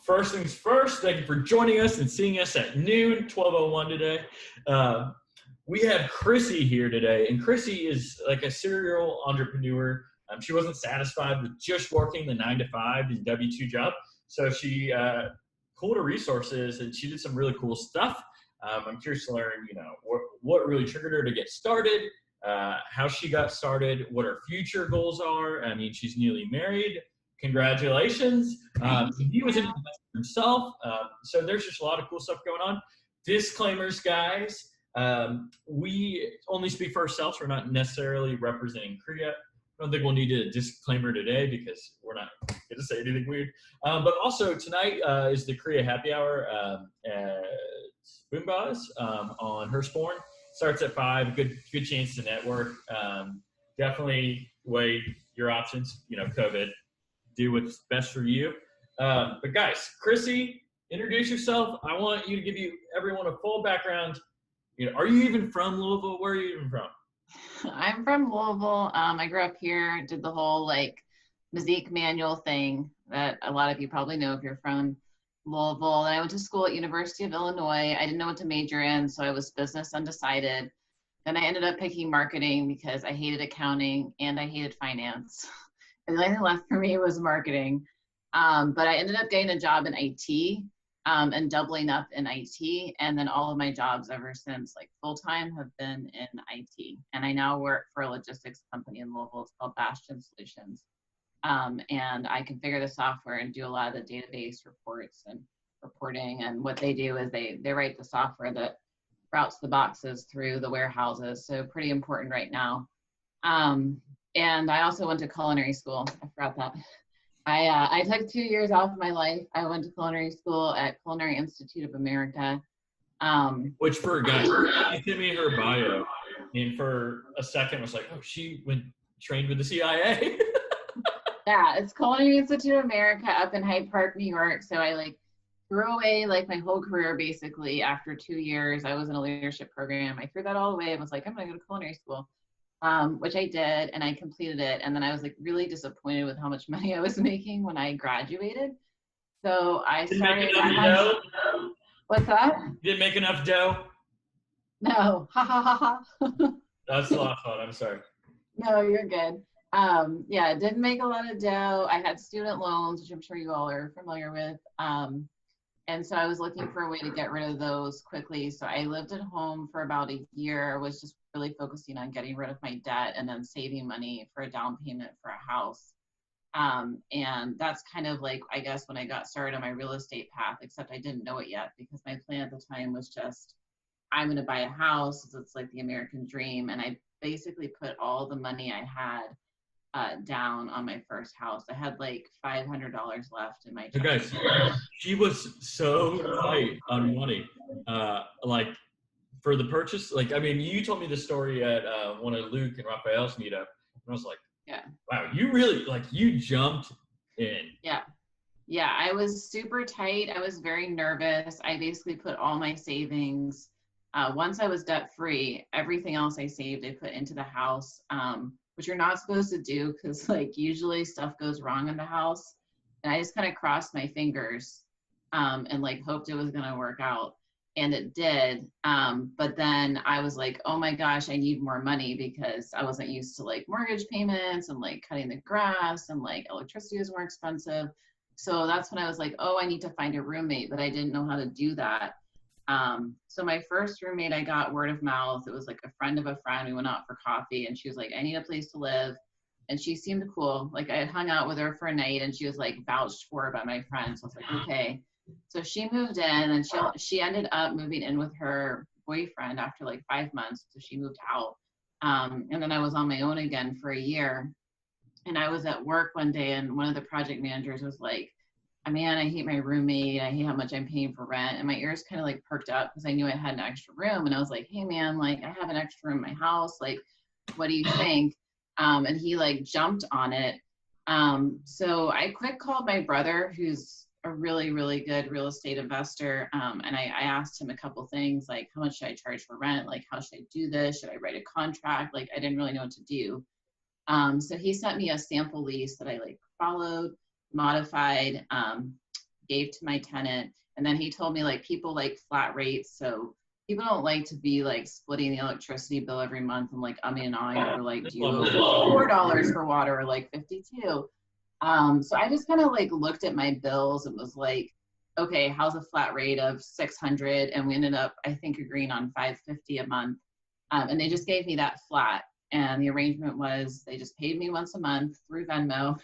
First things first, thank you for joining us and seeing us at noon, 12:01 today. We have Chrissy here today, and Chrissy is like a serial entrepreneur. She wasn't satisfied with just working the 9-to-5 and W-2 job, so she pulled her resources and she did some really cool stuff. I'm curious to learn, what really triggered her to get started, how she got started, what her future goals are. I mean, she's newly married. Congratulations. He was into himself. So there's just a lot of cool stuff going on. Disclaimers, guys. We only speak for ourselves. We're not necessarily representing Korea. I don't think we'll need a disclaimer today because we're not going to say anything weird. But also tonight is the Korea Happy Hour at Boomba's on Hurstbourne. Starts at 5. Good chance to network. Definitely weigh your options. COVID. Do what's best for you. But guys, Chrissy, introduce yourself. I want you to give everyone a full background. Are you even from Louisville? Where are you even from? I'm from Louisville. I grew up here, did the whole musique manual thing that a lot of you probably know if you're from Louisville. And I went to school at University of Illinois. I didn't know what to major in, so I was business undecided. Then I ended up picking marketing because I hated accounting and I hated finance. And the only thing left for me was marketing. But I ended up getting a job in IT and doubling up in IT. And then all of my jobs ever since, full-time, have been in IT. And I now work for a logistics company in Louisville. It's called Bastion Solutions. And I configure the software and do a lot of the database reports and reporting. And what they do is they write the software that routes the boxes through the warehouses. So pretty important right now. And I also went to culinary school. I forgot that. I took 2 years off of my life. I went to culinary school at Culinary Institute of America. Which for a guy, she sent me her bio, and for a second I was like, oh, she trained with the CIA. Yeah, it's Culinary Institute of America up in Hyde Park, New York. So I threw away my whole career basically after 2 years. I was in a leadership program. I threw that all away and was like, I'm gonna go to culinary school. Which I did, and I completed it. And then I was really disappointed with how much money I was making when I graduated. So I started. What's that? Didn't make enough dough? No. Ha ha ha ha. That's a lot of fun. I'm sorry. No, you're good. Yeah, didn't make a lot of dough. I had student loans, which I'm sure you all are familiar with. And so I was looking for a way to get rid of those quickly. So I lived at home for about a year, was just really focusing on getting rid of my debt and then saving money for a down payment for a house. And that's kind of I guess when I got started on my real estate path, except I didn't know it yet because my plan at the time was just, I'm going to buy a house. It's the American dream. And I basically put all the money I had down on my first house. I had $500 left in my checking. Guys, she was so tight on money. For the purchase, you told me the story at one of Luke and Raphael's meetup, and I was like, yeah, wow, you really you jumped in. Yeah, I was super tight. I was very nervous. I basically put all my savings. Once I was debt free, everything else I saved, I put into the house. Which you're not supposed to do because usually stuff goes wrong in the house. And I just kind of crossed my fingers and hoped it was going to work out. And it did. But then I was like, oh my gosh, I need more money because I wasn't used to mortgage payments and cutting the grass and electricity was more expensive. So that's when I was like, oh, I need to find a roommate, but I didn't know how to do that. So my first roommate, I got word of mouth. It was a friend of a friend. We went out for coffee and she was like, I need a place to live. And she seemed cool. I had hung out with her for a night and she was vouched for by my friends. So I was like, okay. So she moved in and she ended up moving in with her boyfriend after 5 months. So she moved out. And then I was on my own again for a year. And I was at work one day and one of the project managers was like, man, I hate my roommate. I hate how much I'm paying for rent. And my ears kind of perked up because I knew I had an extra room. And I was like, hey man, I have an extra room in my house. What do you think? And he jumped on it. So I quick called my brother, who's a really, really good real estate investor. And I asked him a couple things, how much should I charge for rent? How should I do this? Should I write a contract? I didn't really know what to do. So he sent me a sample lease that I followed, modified, gave to my tenant. And then he told me like people like flat rates. So people don't like to be like splitting the electricity bill every month and like umming and ahhing over like, do you owe $54 for water or like 52? So I just kind of like looked at my bills and was like, okay, how's a flat rate of 600? And we ended up, I think, agreeing on 550 a month. And they just gave me that flat. And the arrangement was they just paid me once a month through Venmo.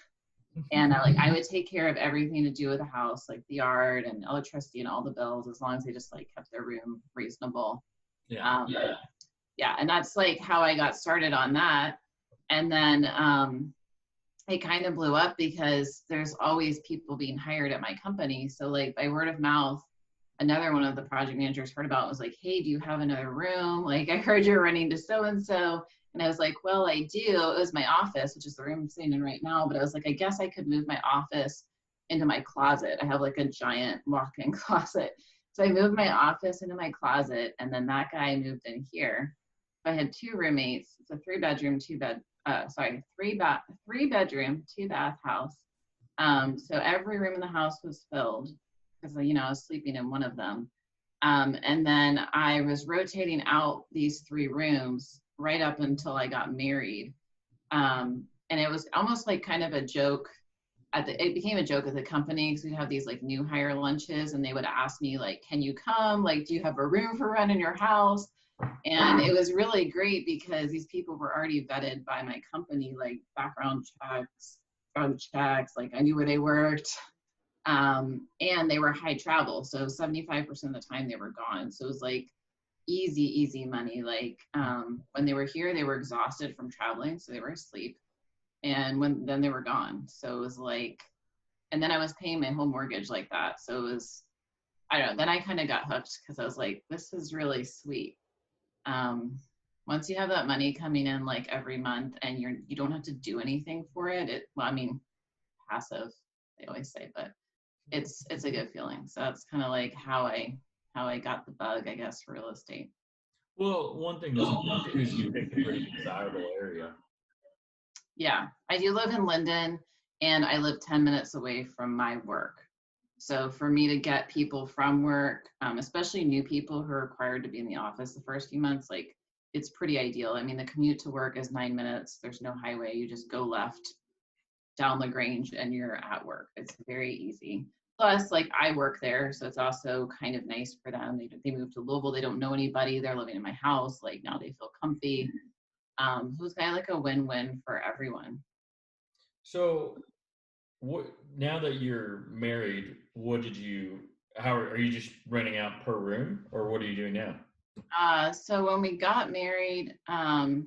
And I would take care of everything to do with the house, like the yard and electricity and all the bills, as long as they just like kept their room reasonable. Yeah. Yeah. And that's like how I got started on that. And then it kind of blew up because there's always people being hired at my company. So like by word of mouth, another one of the project managers heard about it, was like, hey, do you have another room? Like, I heard you're running to so-and-so. And I was like, well, I do. It was my office, which is the room I'm sitting in right now. But I was like, I guess I could move my office into my closet. I have like a giant walk-in closet. So I moved my office into my closet, and then that guy moved in here. I had 2 roommates. It's a 3-bedroom, 3-bedroom, 2-bath house. So every room in the house was filled because, you know, I was sleeping in one of them. And then I was rotating out these 3 rooms right up until I got married. And it was almost like kind of a joke. It became a joke at the company because we'd have these like new hire lunches, and they would ask me like, can you come? Like, do you have a room for rent in your house? And it was really great because these people were already vetted by my company, like background checks, drug checks, like I knew where they worked. And they were high travel. So 75% of the time they were gone. So it was like easy money. Like when they were here, they were exhausted from traveling. So they were asleep. And then they were gone. So it was like, and then I was paying my whole mortgage like that. So it was, I don't know, then I kind of got hooked because I was like, this is really sweet. Once you have that money coming in like every month and you don't have to do anything for it, well, I mean, passive, they always say, but it's a good feeling. So that's kind of like how I got the bug, I guess, for real estate. Well, one thing is you picked a pretty desirable area. Yeah, I do live in Linden, and I live 10 minutes away from my work. So for me to get people from work, especially new people who are required to be in the office the first few months, like it's pretty ideal. I mean, the commute to work is 9 minutes. There's no highway. You just go left down LaGrange and you're at work. It's very easy. Plus, like I work there, so it's also kind of nice for them. They moved to Louisville. They don't know anybody. They're living in my house. Like now they feel comfy. So it's kind of like a win-win for everyone. So now that you're married, how are you just renting out per room, or what are you doing now? So when we got married, I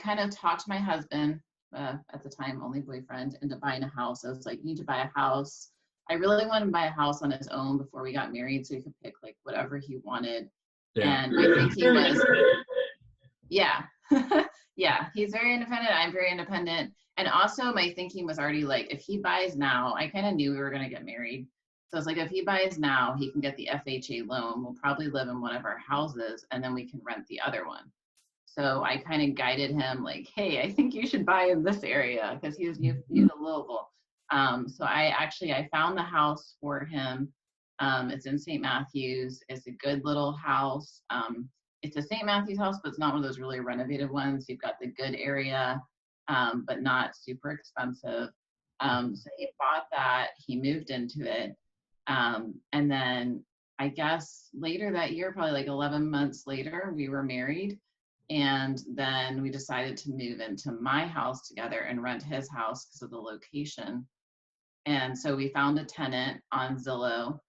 kind of talked to my husband, at the time, only boyfriend, into buying a house. I was like, you need to buy a house. I really wanted to buy a house on his own before we got married so he could pick like whatever he wanted. Yeah. And I think he was, yeah. Yeah, he's very independent. I'm very independent. And also my thinking was already like, if he buys now, I kind of knew we were going to get married. So it's like, if he buys now, he can get the FHA loan. We'll probably live in one of our houses and then we can rent the other one. So I kind of guided him like, hey, I think you should buy in this area because he was new to Louisville. So I found the house for him. It's in St. Matthews. It's a good little house. It's a St. Matthews house, but it's not one of those really renovated ones. You've got the good area, but not super expensive. So he bought that. He moved into it. And then I guess later that year, probably like 11 months later, we were married. And then we decided to move into my house together and rent his house because of the location. And so we found a tenant on Zillow.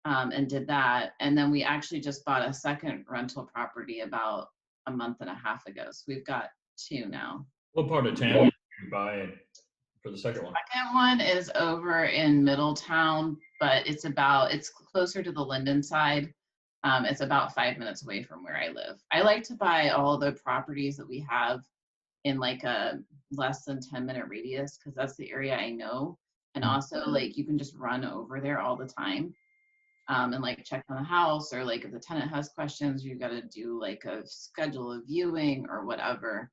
And did that. And then we actually just bought a second rental property about a month and a half ago. So we've got 2 now. What part of town did you buy for the second one? The second one is over in Middletown, but it's closer to the Linden side. It's about 5 minutes away from where I live. I like to buy all the properties that we have in like a less than 10-minute radius because that's the area I know. And also like you can just run over there all the time. And like check on the house, or like if the tenant has questions, you got to do like a schedule of viewing or whatever.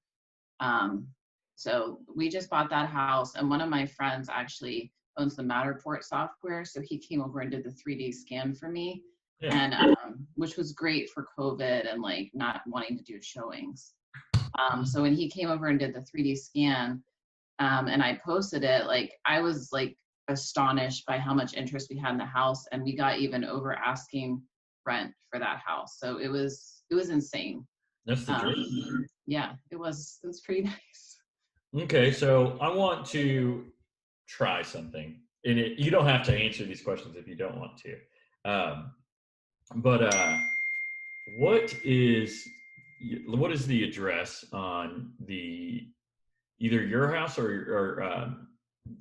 So we just bought that house, and one of my friends actually owns the Matterport software. So he came over and did the 3D scan for me, Yeah. and which was great for COVID and like not wanting to do showings. So when he came over and did the 3D scan, and I posted it, like I was like astonished by how much interest we had in the house, and we got even over asking rent for that house. So it was insane. That's the dream. Yeah, it was pretty nice. Okay, so I want to try something, and you don't have to answer these questions if you don't want to. But what is the address on either your house or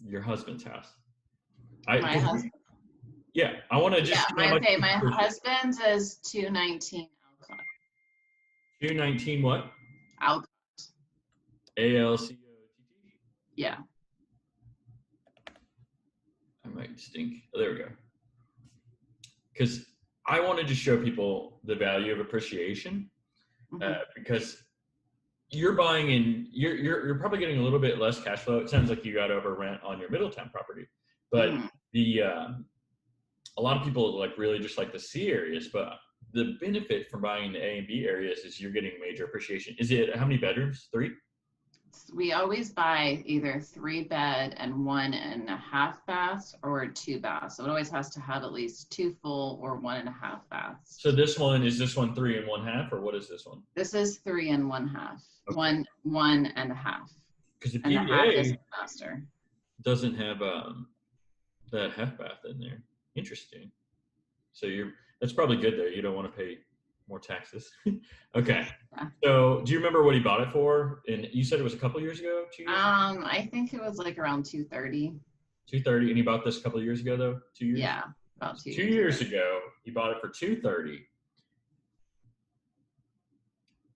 your husband's house? My husband. Yeah, I want to just. Yeah, my husband's is 219 Alcott. 219 what? Alcott. ALCOTT? Yeah. I might stink. Oh, there we go. Because I wanted to show people the value of appreciation, because you're buying in, you're probably getting a little bit less cash flow. It sounds like you got over rent on your Middletown property, but a lot of people like really just like the C areas, but the benefit from buying the A and B areas is you're getting major appreciation. Is it, how many bedrooms? 3? We always buy either 3-bed and 1.5 baths or 2 baths. So it always has to have at least 2 full or 1.5 baths. So is this one 3 1/2, or what is this one? This is 3 1/2. Okay. 1.5. Because the and PDA the half master doesn't have that half bath in there. Interesting. So that's probably good though. You don't want to pay more taxes. Okay. Yeah. So do you remember what he bought it for? And you said it was a couple years ago, 2 years ago? I think it was like around 230. 230, and he bought this a couple of years ago though? 2 years? Yeah, about 2 years. 2 years ago, he bought it for 230.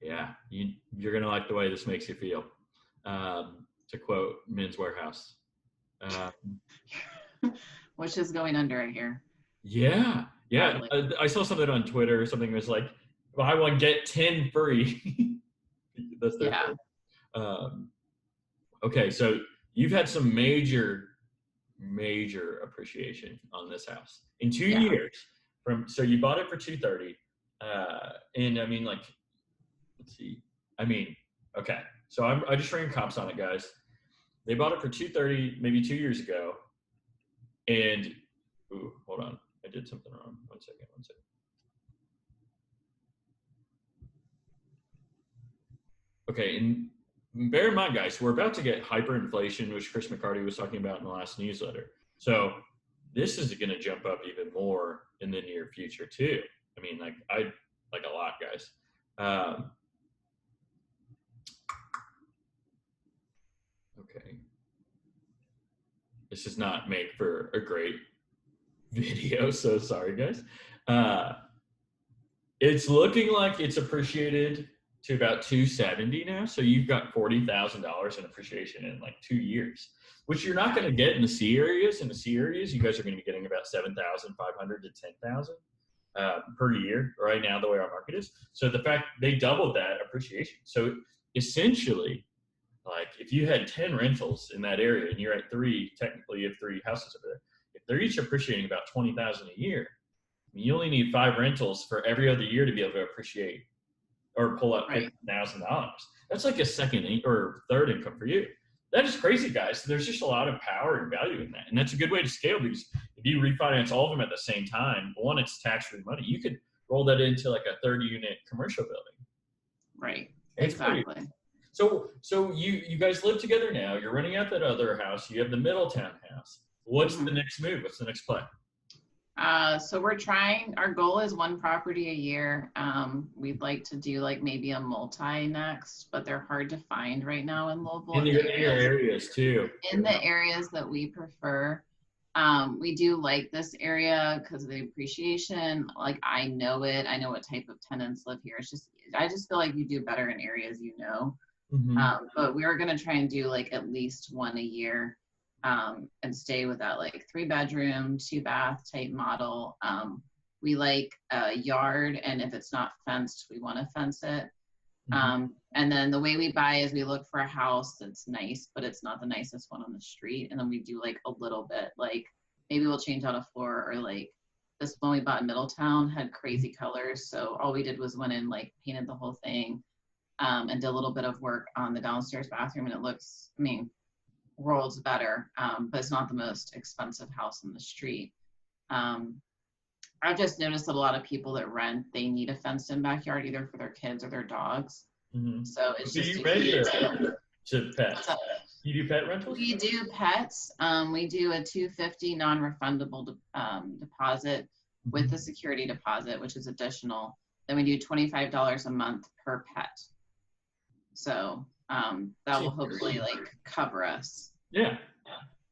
Yeah, you're gonna like the way this makes you feel. To quote Men's Warehouse. Which is going under right here. Yeah. I saw something on Twitter. Something was like, buy one, get 10 free. That's their thing. Okay, so you've had some major appreciation on this house in 2 years. So you bought it for 230, and I mean, like, let's see. I mean, okay. So I just ran comps on it, guys. They bought it for 230 maybe 2 years ago, and hold on. I did something wrong. One second. Okay, and bear in mind, guys, we're about to get hyperinflation, which Chris McCarty was talking about in the last newsletter. So this is going to jump up even more in the near future too. I mean, like a lot, guys. Okay. This does not make for a great video, so sorry, guys. It's looking like it's appreciated to about 270 now. So you've got $40,000 in appreciation in like 2 years, which you're not going to get in the C areas. In the C areas, you guys are going to be getting about 7,500 to 10,000 per year right now, the way our market is. So the fact they doubled that appreciation. So essentially, like if you had 10 rentals in that area and you're at 3, technically you have 3 houses over there. If they're each appreciating about 20,000 a year, you only need 5 rentals for every other year to be able to appreciate or pull up $50,000. That's like a second or third income for you. That is crazy, guys. There's just a lot of power and value in that. And that's a good way to scale, because if you refinance all of them at the same time, one, it's tax-free money. You could roll that into like a 30-unit commercial building. Right. It's exactly. So you guys live together now. You're renting out that other house. You have the Middletown house. What's the next move? What's the next play? So we're trying, our goal is 1 property a year. We'd like to do like maybe a multi next, but they're hard to find right now in Louisville. In the areas too. In the areas that we prefer. We do like this area because of the appreciation. Like I know it. I know what type of tenants live here. I just feel like you do better in areas you know. But we are going to try and do like at least 1 a year. And stay with that like 3-bedroom, 2-bath type model. We like a yard, and if it's not fenced, we want to fence it. And then the way we buy is we look for a house that's nice, but it's not the nicest one on the street. And then we do like a little bit, like maybe we'll change out a floor, or like this one we bought in Middletown had crazy colors. So all we did was went in, like painted the whole thing, and did a little bit of work on the downstairs bathroom, and it looks, I mean, worlds better, but it's not the most expensive house on the street. I've just noticed that a lot of people that rent, they need a fenced in backyard either for their kids or their dogs. So it's just you rent to pets? You do pet rentals? We do pets. We do a $250 non-refundable deposit with the security deposit, which is additional. Then we do $25 a month per pet. So that will hopefully like cover us. Yeah.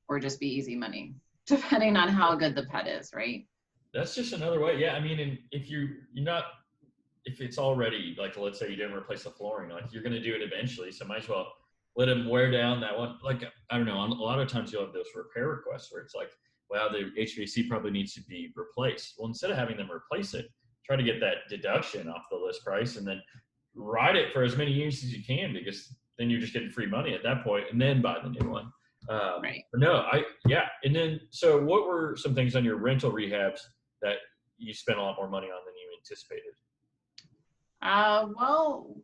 Or just be easy money, depending on how good the pet is, right? That's just another way. Yeah, I mean, and if you're not, if it's already, like, let's say you didn't replace the flooring, like you're going to do it eventually, so might as well let them wear down that one. Like, I don't know, a lot of times you'll have those repair requests where it's like, wow, the HVAC probably needs to be replaced. Well, instead of having them replace it, try to get that deduction off the list price and then ride it for as many years as you can, because then you're just getting free money at that point, and then buy the new one. Right. No, and then, so what were some things on your rental rehabs that you spent a lot more money on than you anticipated? Well,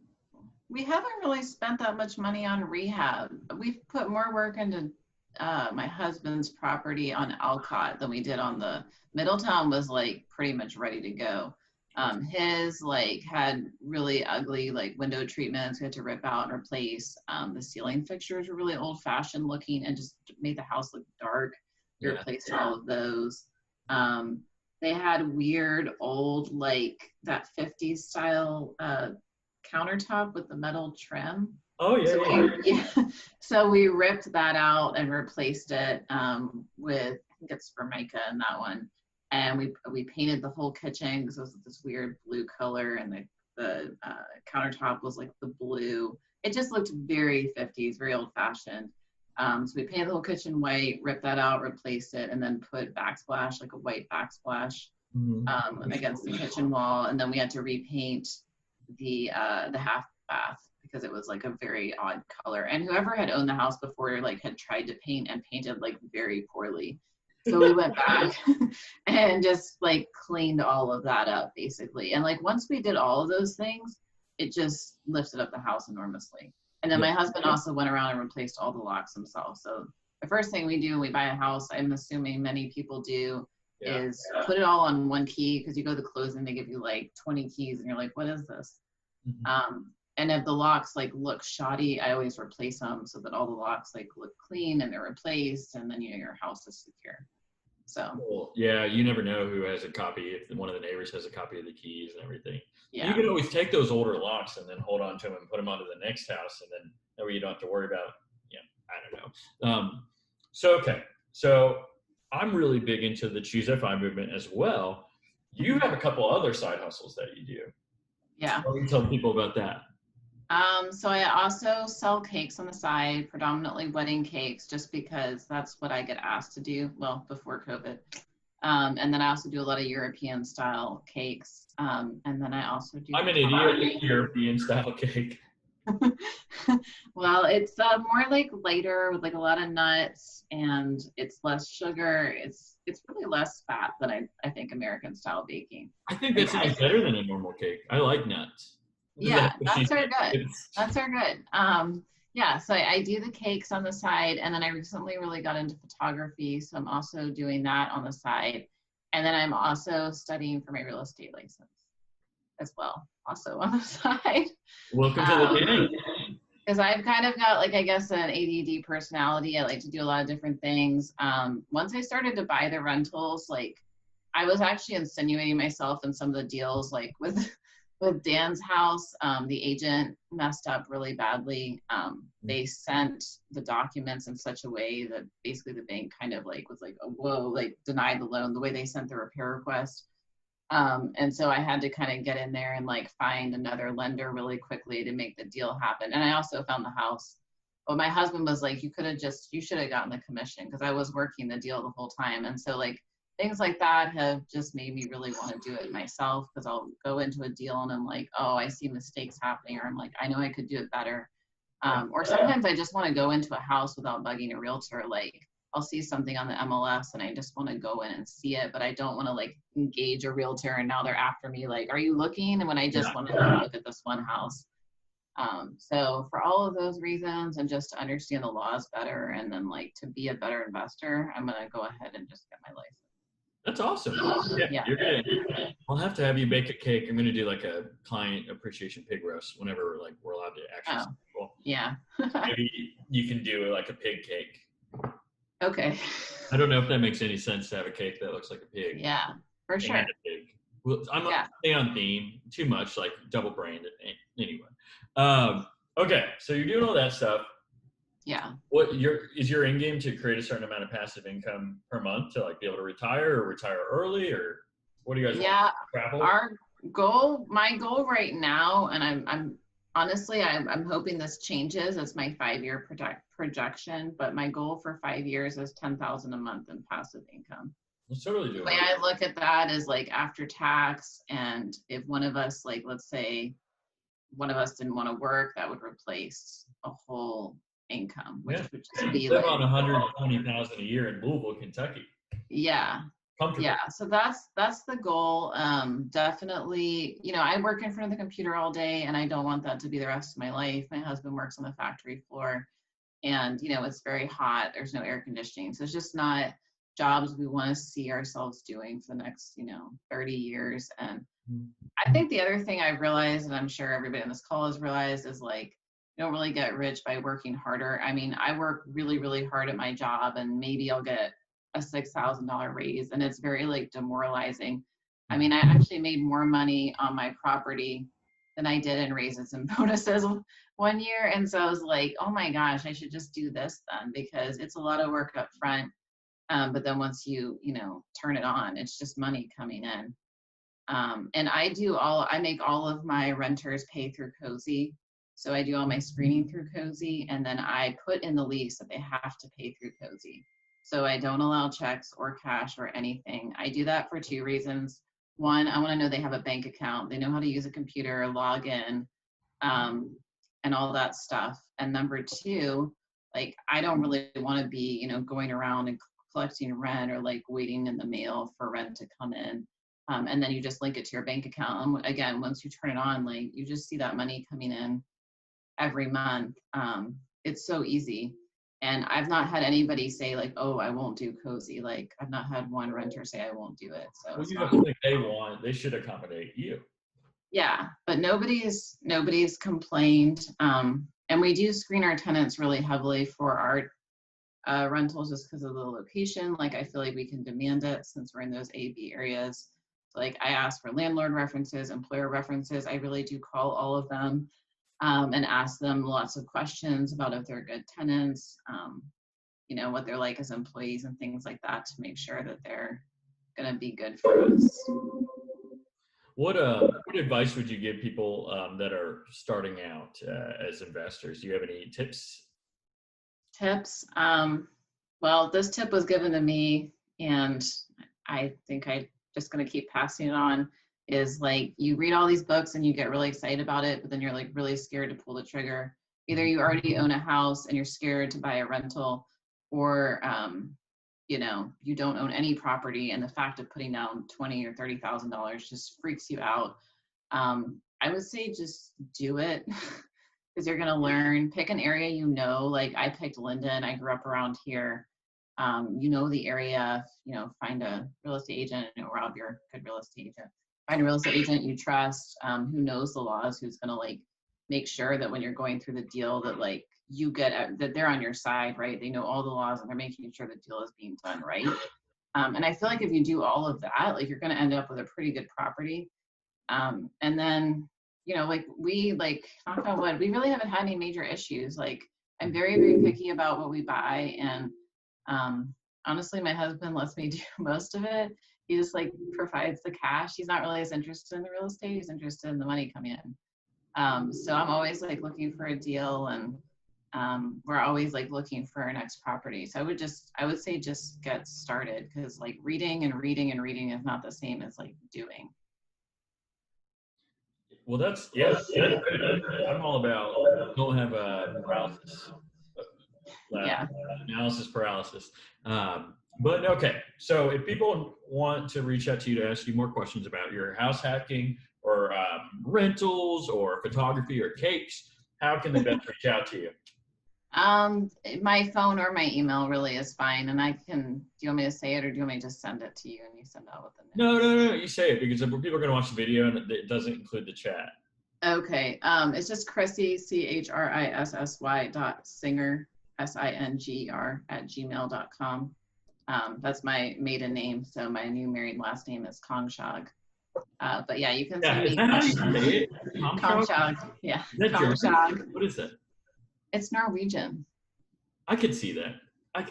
we haven't really spent that much money on rehab. We've put more work into my husband's property on Alcott than we did on the Middletown. Was like pretty much ready to go. His like had really ugly like window treatments we had to rip out and replace. The ceiling fixtures were really old fashioned looking and just made the house look dark. We replaced all of those. They had weird old, like that 50s style countertop with the metal trim. Oh, yeah. So we ripped that out and replaced it with, I think it's Formica in that one. And we painted the whole kitchen because it was this weird blue color, and the countertop was like the blue. It just looked very 50s, very old fashioned. So we painted the whole kitchen white, ripped that out, replaced it, and then put backsplash, like a white backsplash, against the kitchen wall. And then we had to repaint the half bath because it was like a very odd color. And whoever had owned the house before like had tried to paint and painted like very poorly. So we went back and just like cleaned all of that up basically. And like once we did all of those things, it just lifted up the house enormously. And then my husband also went around and replaced all the locks himself. So the first thing we do when we buy a house, I'm assuming many people do, is put it all on one key, because you go to the closing, they give you like 20 keys and you're like, what is this? And if the locks like look shoddy, I always replace them so that all the locks like look clean and they're replaced, and then your house is secure. So cool. Yeah, you never know who has a copy, if one of the neighbors has a copy of the keys and everything. Yeah. You can always take those older locks and then hold on to them and put them onto the next house, and then that way you don't have to worry about, I don't know. So I'm really big into the Choose FI movement as well. You have a couple other side hustles that you do. Yeah. What can you tell people about that? So I also sell cakes on the side, predominantly wedding cakes, just because that's what I get asked to do. Well, before COVID. And then I also do a lot of European style cakes. And then I also do. I'm an idiot at European style cake. Well, it's more like lighter with like a lot of nuts, and it's less sugar. It's really less fat than I think American style baking. I think that's even better than a normal cake. I like nuts. Yeah, nuts are good. Nuts are good. Yeah, so I do the cakes on the side, and then I recently really got into photography, so I'm also doing that on the side. And then I'm also studying for my real estate license as well, also on the side. Welcome to the gang. Because I've kind of got, like, I guess, an ADD personality. I like to do a lot of different things. Once I started to buy the rentals, like, I was actually insinuating myself in some of the deals, like with Dan's house. The agent messed up really badly. They sent the documents in such a way that basically the bank kind of like was like, oh, whoa, like denied the loan the way they sent the repair request. And so I had to kind of get in there and like find another lender really quickly to make the deal happen. And I also found the house. But my husband was like, you should have gotten the commission, because I was working the deal the whole time. And so like things like that have just made me really want to do it myself, because I'll go into a deal and I'm like, oh, I see mistakes happening, or I'm like, I know I could do it better. Or sometimes I just want to go into a house without bugging a realtor. Like, I'll see something on the MLS and I just want to go in and see it, but I don't want to like engage a realtor and now they're after me like, are you looking? And when I just want to look at this one house. So for all of those reasons, and just to understand the laws better, and then like to be a better investor, I'm going to go ahead and just get my license. That's awesome. Yeah. I'll have to have you bake a cake. I'm going to do like a client appreciation pig roast whenever like we're allowed to actually see people. Yeah. Maybe you can do like a pig cake. Okay. I don't know if that makes any sense to have a cake that looks like a pig. Yeah, for sure. And a pig. Well, I'm not staying on theme too much, like double brained anyway. Okay, so you're doing all that stuff. Yeah. Is your end game to create a certain amount of passive income per month to like be able to retire or retire early, or what do you guys want? Travel? My goal right now, and I'm honestly, I'm hoping this changes. It's my 5-year projection, but my goal for 5 years is $10,000 a month in passive income. Let's totally do it. The way I look at that is like after tax, and if one of us, like let's say one of us didn't want to work, that would replace a whole income, which would just be live like on $120,000 a year in Louisville, Kentucky. Yeah. Yeah, so that's the goal. Definitely, I work in front of the computer all day, and I don't want that to be the rest of my life. My husband works on the factory floor, and it's very hot. There's no air conditioning, so it's just not jobs we want to see ourselves doing for the next 30 years. And I think the other thing I've realized, and I'm sure everybody on this call has realized, is like, you don't really get rich by working harder. I mean, I work really, really hard at my job, and maybe I'll get a $6,000 raise, and it's very like demoralizing. I mean, I actually made more money on my property than I did in raises and bonuses one year. And so I was like, oh my gosh, I should just do this then, because it's a lot of work up front. But then once you turn it on, it's just money coming in. And I make all of my renters pay through Cozy. So I do all my screening through Cozy, and then I put in the lease that they have to pay through Cozy. So I don't allow checks or cash or anything. I do that for 2 reasons. One, I want to know they have a bank account. They know how to use a computer, log in, and all that stuff. And number 2, like, I don't really want to be, going around and collecting rent, or like waiting in the mail for rent to come in. And then you just link it to your bank account. And again, once you turn it on, like, you just see that money coming in every month. It's so easy. And I've not had anybody say like, oh, I won't do Cozy. Like, I've not had one renter say I won't do it. So you don't think they want, they should accommodate you. Yeah, but nobody's complained. And we do screen our tenants really heavily for our rentals, just because of the location. Like, I feel like we can demand it since we're in those A-B areas. Like, I ask for landlord references, employer references. I really do call all of them. And ask them lots of questions about if they're good tenants, what they're like as employees and things like that, to make sure that they're going to be good for us. What advice would you give people that are starting out as investors? Do you have any tips? Well, this tip was given to me, and I think I'm just going to keep passing it on. Is like, you read all these books and you get really excited about it, but then you're like really scared to pull the trigger. Either you already own a house and you're scared to buy a rental, or you don't own any property, and the fact of putting down $20,000 or $30,000 just freaks you out. I would say just do it, because you're gonna learn. Pick an area like I picked Linden. I grew up around here. The area. Find a real estate agent. Rob, you're a good real estate agent. Find a real estate agent you trust, who knows the laws, who's going to like make sure that when you're going through the deal, that like you get that they're on your side, right? They know all the laws, and they're making sure the deal is being done right. And I feel like if you do all of that, like, you're going to end up with a pretty good property. And then, like, knock on wood, we really haven't had any major issues. Like, I'm very, very picky about what we buy, and honestly, my husband lets me do most of it. He just like provides the cash. He's not really as interested in the real estate. He's interested in the money coming in. So I'm always like looking for a deal, and we're always like looking for our next property. So I would say just get started, because like reading and reading and reading is not the same as like doing. Well, that's I'm all about don't have a paralysis. Yeah. Analysis paralysis. But okay, so if people want to reach out to you to ask you more questions about your house hacking or rentals or photography or cakes, how can they best reach out to you? My phone or my email really is fine, and do you want me to say it, or do you want me to just send it to you and you send out with the name? No, you say it, because people are going to watch the video and it doesn't include the chat. Okay, it's just Chrissy, CHRISSY .singer, SINGER @gmail.com. That's my maiden name, so my new married last name is Kongshaug. But yeah, you can send me questions. Kongshaug, yeah. Is that German? What is that? It's Norwegian. I could see that.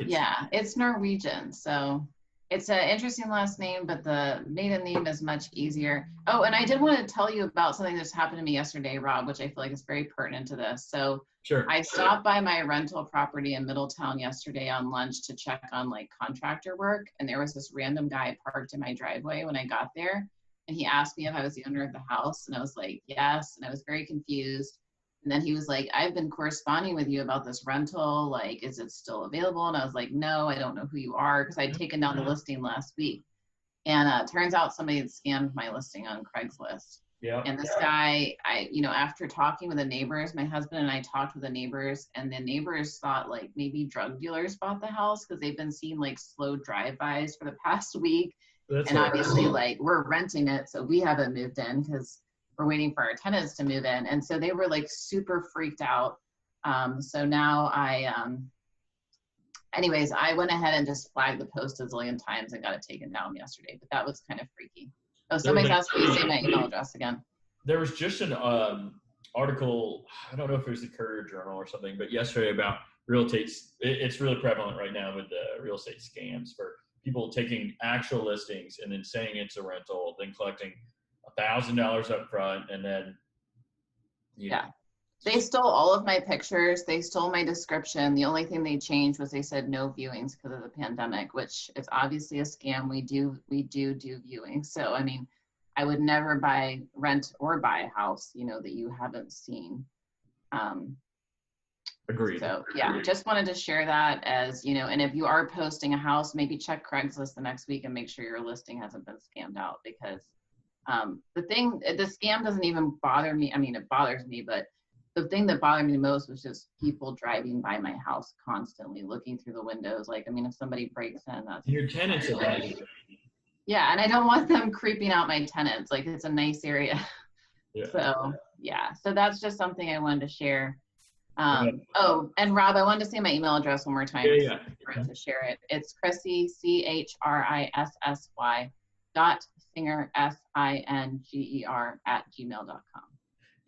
Yeah, it's Norwegian, so it's an interesting last name, but the maiden name is much easier. Oh, and I did want to tell you about something that's happened to me yesterday, Rob, which I feel like is very pertinent to this. So sure. I stopped by my rental property in Middletown yesterday on lunch to check on like contractor work, and there was this random guy parked in my driveway when I got there, and he asked me if I was the owner of the house, and I was like, yes, and I was very confused. And then he was like, I've been corresponding with you about this rental. Like, is it still available? And I was like, no, I don't know who you are, because I'd taken down the listing last week. And turns out somebody had scammed my listing on Craigslist. Yeah. And this guy, after talking with the neighbors, my husband and I talked with the neighbors, and the neighbors thought like maybe drug dealers bought the house, because they've been seeing like slow drive-bys for the past week. And obviously like we're renting it, so we haven't moved in because we're waiting for our tenants to move in. And so they were like super freaked out. So now anyways, I went ahead and just flagged the post a zillion times and got it taken down yesterday, but that was kind of freaky. Oh, somebody's asking me to say my email address again. There was just an article, I don't know if it was the Courier Journal or something, but yesterday about real estate. It's really prevalent right now with the real estate scams, for people taking actual listings and then saying it's a rental, then collecting $1,000 up front, and then they stole all of my pictures, they stole my description. The only thing they changed was they said no viewings because of the pandemic, which is obviously a scam. We do viewings. So I mean, I would never rent or buy a house that you haven't seen. Agreed. So yeah, just wanted to share that as and if you are posting a house, maybe check Craigslist the next week and make sure your listing hasn't been scammed out, because the scam doesn't even bother me. I mean, it bothers me, but the thing that bothered me the most was just people driving by my house constantly, looking through the windows. Like, I mean, if somebody breaks in, that's your tenants are like, yeah, and I don't want them creeping out my tenants. Like, it's a nice area. Yeah. So yeah, so that's just something I wanted to share. Oh, and Rob, I wanted to say my email address one more time. Yeah. To share it. It's Chrissy, CHRISSY .singer, SINGER @gmail.com.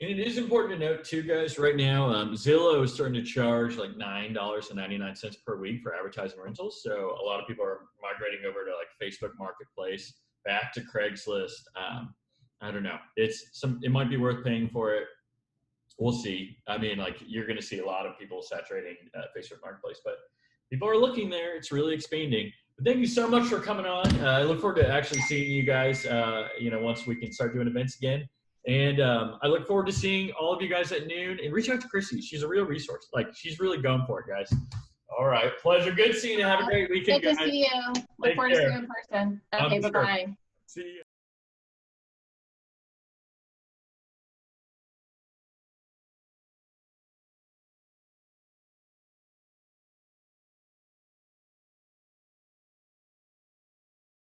And it is important to note too, guys, right now, Zillow is starting to charge like $9.99 per week for advertising rentals. So a lot of people are migrating over to like Facebook Marketplace, back to Craigslist. I don't know. It might be worth paying for it. We'll see. I mean, like, you're going to see a lot of people saturating Facebook Marketplace, but people are looking there. It's really expanding. But thank you so much for coming on. I look forward to actually seeing you guys, once we can start doing events again. And I look forward to seeing all of you guys at noon. And reach out to Chrissy. She's a real resource. Like, she's really going for it, guys. All right. Pleasure. Good seeing you. Have a great weekend, guys. Good to see you. Look forward to seeing you in person. Okay, bye-bye. See you.